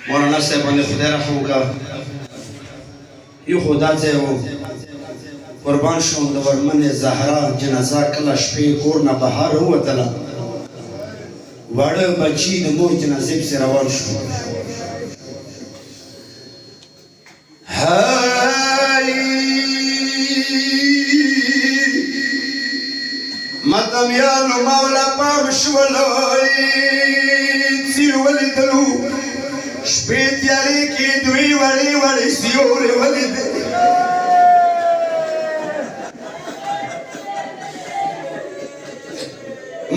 مولانا صاحب باندې خدای رحم وکړه. یو خو دا ځای و قربان شوم د ورمنې زهرا جنازه کله شپې کور نه بهر ووتله، واړه بچي د مور جنازې پسې روان شو. متمیانو مولا پام شولوی څیر ولیدلو، شپې تیارې کې دوی وړې وړې سیورې ولیدې.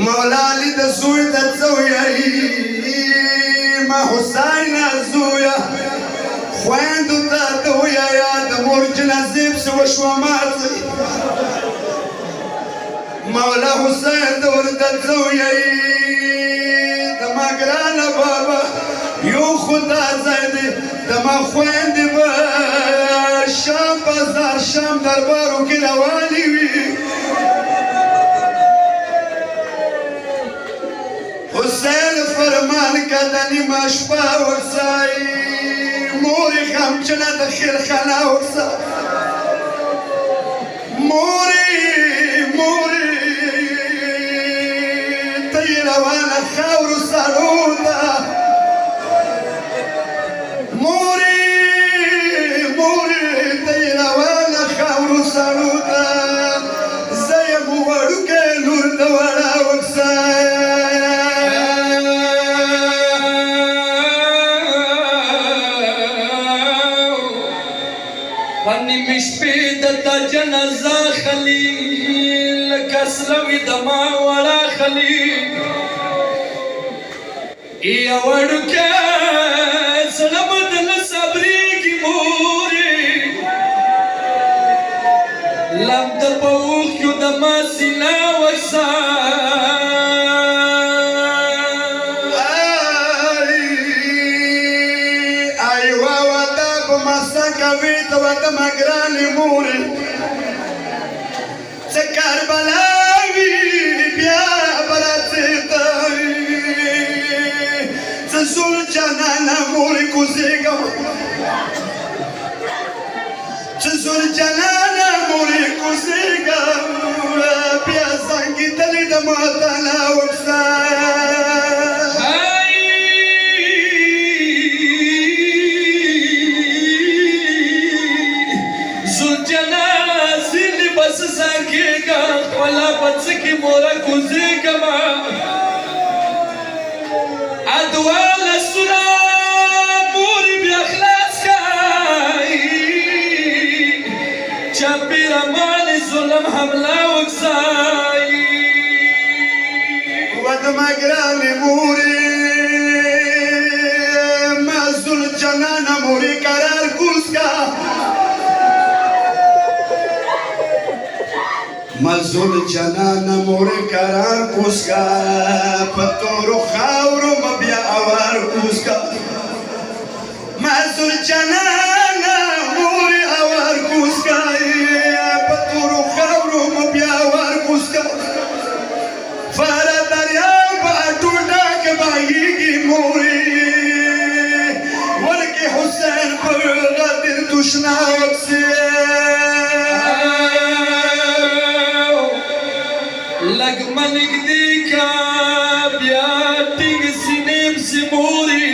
مولا لید زوی ته څه ویایي، ما حسینه زویه خویندو ته ته ویایه د مور جنازې پسې وشوه ماته. مولا حسین ته ورته څه ویایي، د ما ګرانه بابا یو خو دا ځای دی، د ما خویندې به شام بازار شام دربارو کې روانې وي. حسین فرمان که د نیمه شپه ورسایي، مورې غمجنه د خیرخانه ورسایي. مورې ته یې روانه خاورو سړو ته، مورې ته یې روانه خاورو سړو ته، زه یم وړوکی لور د وړه وکسای. پنیمې شپې دته جنازه خلي، لکه سره وي د ما وړه خلي. یا وړوکی زړه به د نه صبرېږي مورې، لمده په اوښکو د ما سینه کوي ته وته ما ګرانې مورې، څه کربلا وي بیا به راڅېږي، څه زول جانانه مورې کوزېږم، څه زول جانانه مورې کوزېږم، بیا زنګېدلې د ماتانه وکسای. خپله په څه کې موره کوزېږمه، ادواله سوره مورې بیا خلاص کړئ، چاپېره مالې ظلم حمله وکړئ. وته ما ګرانې مورې، ما زول جانانه مورې قرار کوز کا، مزول جانانه مورې قرار کوز کا، په تورو خاورو مه بیا اوار کوز کا. مزول جانانه مورې اوار کوز کا، په تورو خاورو مه بیا اوار کوز کا. فاره دریاب په ټوټه کې بهیږي مورې، ورکې حسین پر غدر تشنه وکسې. لږ مه نږدې که بیا ټینګ سینې پسې مورې،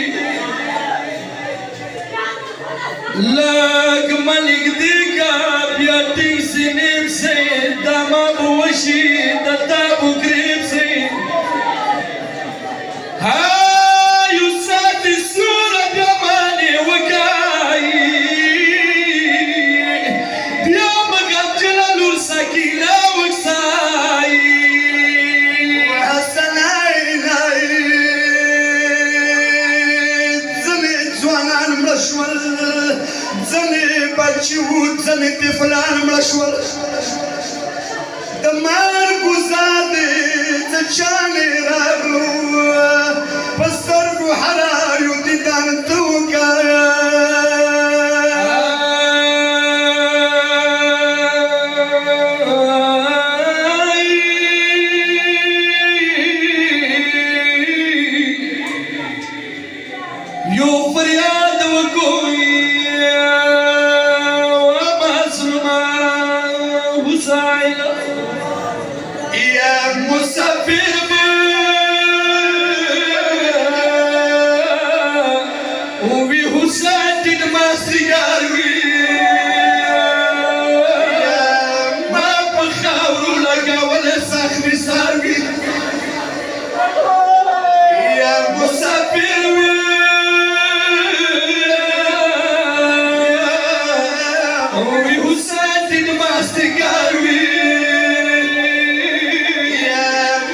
لږ مه نږدې که بیا ټینګ سینې پسې، دا ما به وشي د تا بوکرې پسې. یو ساعتې سوره بیا مانې وکایي، بیا به غمجنه لور سکینه وکسایي. ځنې بچي وو ځنې طفلان مړه شول، د مرګ ګزار دی څه چانې راغلو، په سترګو حرایو دیدن ته وکایه. یو فریاد وکوي ومظلومه حسین یا مسافر وی حسین دین ماستګار وي ما په خاورو لګول زخمي سر وي یا مسافر وي وی حسین دین ماستګار وي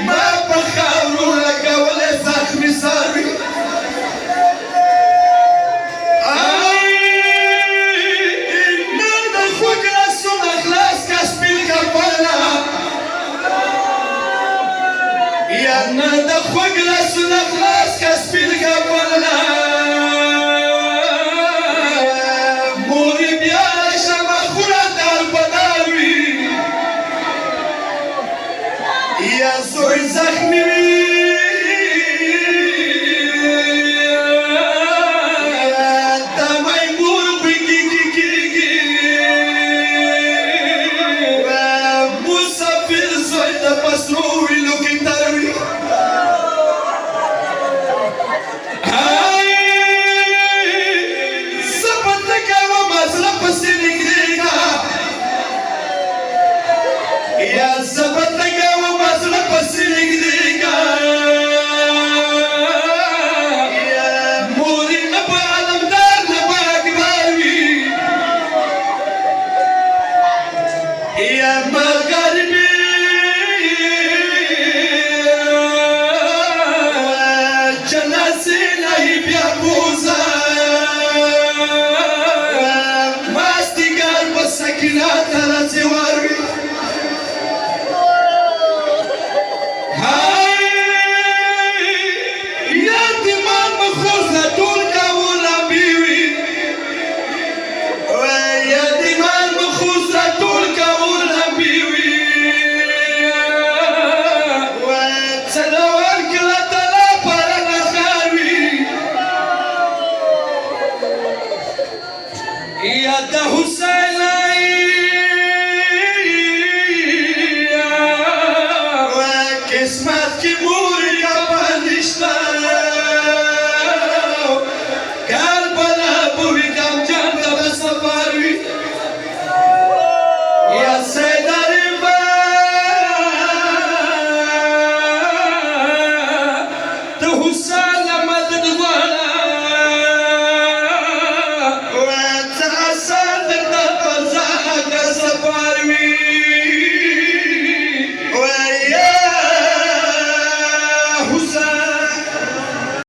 ما په خاورو لګول زخمي سر وي نه د خوږ لاسونه خلاص که سپین کپړله مور یې بیا شمه خوله دار په دار وي یا زوی زخمي وي د میمون پکې کېږي مسافر زوی د پسرو ویلو کې تر وي زبط لګاو مازله پسې نږدې مور نه په علمدار نه په اکبر وي یا ملګری مې جنازې نه یې بیا بوزه ماستګار په سکینه ته راځي واروي da